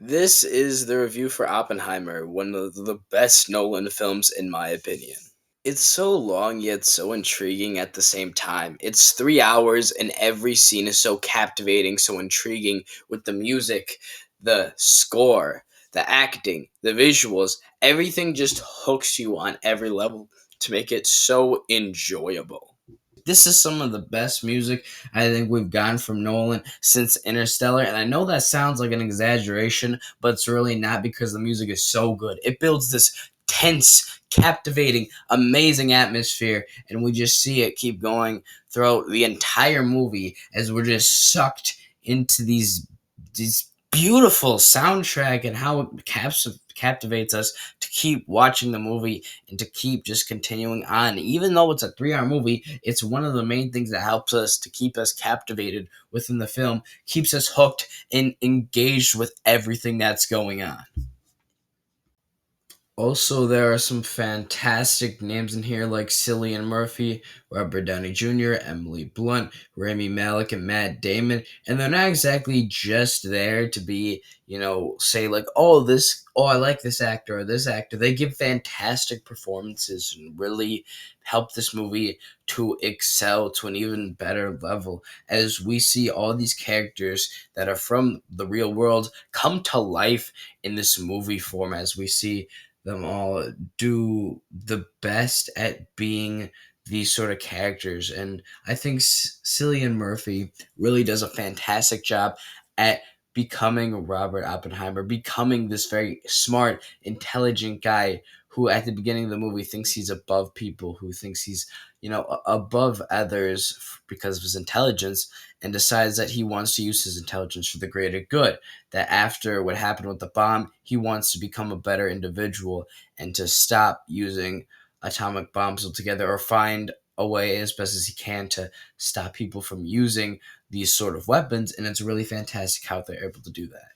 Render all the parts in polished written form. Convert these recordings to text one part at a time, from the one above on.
This is the review for Oppenheimer, one of the best Nolan films in my opinion. It's so long yet so intriguing at the same time. It's 3 hours and every scene is so captivating, so intriguing with the music, the score, the acting, the visuals. Everything just hooks you on every level to make it so enjoyable. This is some of the best music I think we've gotten from Nolan since Interstellar. And I know that sounds like an exaggeration, but it's really not because the music is so good. It builds this tense, captivating, amazing atmosphere, and we just see it keep going throughout the entire movie as we're just sucked into these beautiful soundtrack and how it captivates us to keep watching the movie and to keep just continuing on. Even though it's a 3 hour movie, it's one of the main things that helps us to keep us captivated within the film, keeps us hooked and engaged with everything that's going on. Also, there are some fantastic names in here like Cillian Murphy, Robert Downey Jr., Emily Blunt, Rami Malek, and Matt Damon. And they're not exactly just there to be, say like, I like this actor or this actor. They give fantastic performances and really help this movie to excel to an even better level as we see all these characters that are from the real world come to life in this movie form as we see them all do the best at being these sort of characters. And I think Cillian Murphy really does a fantastic job at becoming Robert Oppenheimer, becoming this very smart, intelligent guy who at the beginning of the movie thinks he's above people, who thinks he's, above others because of his intelligence, and decides that he wants to use his intelligence for the greater good. That after what happened with the bomb, he wants to become a better individual and to stop using atomic bombs altogether or find a way as best as he can to stop people from using these sort of weapons. And it's really fantastic how they're able to do that.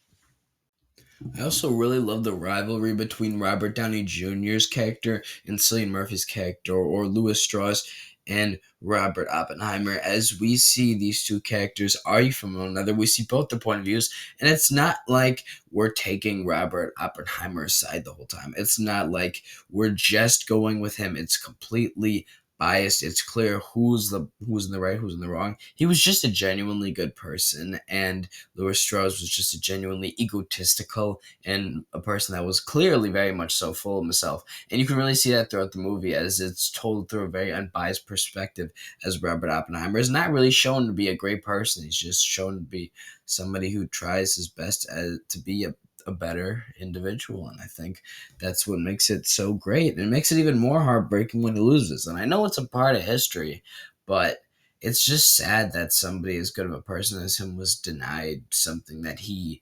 I also really love the rivalry between Robert Downey Jr.'s character and Cillian Murphy's character, or Louis Strauss and Robert Oppenheimer. As we see these two characters argue from one another, we see both their point of views, and it's not like we're taking Robert Oppenheimer's side the whole time. It's not like we're just going with him. It's completely biased. It's clear who's in the right, who's in the wrong. He was just a genuinely good person, and Louis Strauss was just a genuinely egotistical and a person that was clearly very much so full of himself. And you can really see that throughout the movie as it's told through a very unbiased perspective, as Robert Oppenheimer is not really shown to be a great person. He's just shown to be somebody who tries his best to be a better individual. And I think that's what makes it so great. And it makes it even more heartbreaking when he loses. And I know it's a part of history, but it's just sad that somebody as good of a person as him was denied something that he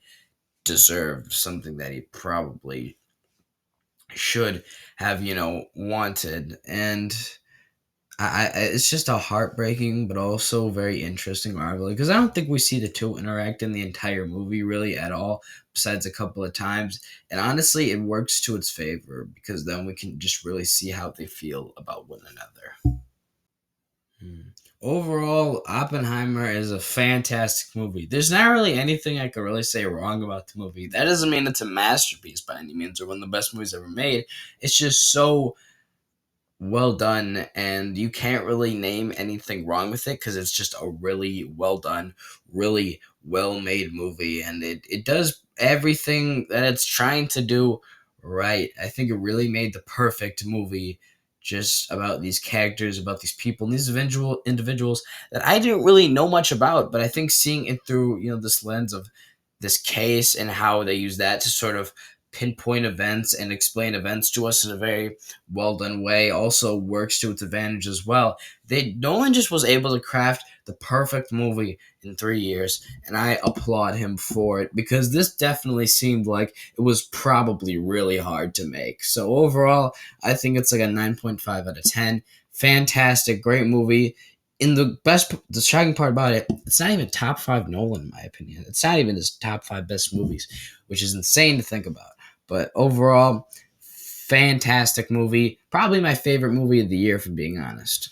deserved, something that he probably should have, wanted. And it's just a heartbreaking but also very interesting rivalry because I don't think we see the two interact in the entire movie really at all, besides a couple of times. And honestly, it works to its favor because then we can just really see how they feel about one another. Hmm. Overall, Oppenheimer is a fantastic movie. There's not really anything I could really say wrong about the movie. That doesn't mean it's a masterpiece by any means or one of the best movies ever made. It's just so well done, and you can't really name anything wrong with it because it's just a really well done, really well made movie, and it does everything that it's trying to do right. I think it really made the perfect movie just about these characters, about these people, and these individuals that I didn't really know much about, but I think seeing it through this lens of this case and how they use that to sort of pinpoint events and explain events to us in a very well done way also works to its advantage as well. Nolan just was able to craft the perfect movie in 3 years, and I applaud him for it because this definitely seemed like it was probably really hard to make. So overall, I think it's like a 9.5 out of 10. Fantastic, great movie. The shocking part about it, it's not even top five Nolan in my opinion. It's not even his top five best movies, which is insane to think about. But overall, fantastic movie. Probably my favorite movie of the year, if I'm being honest.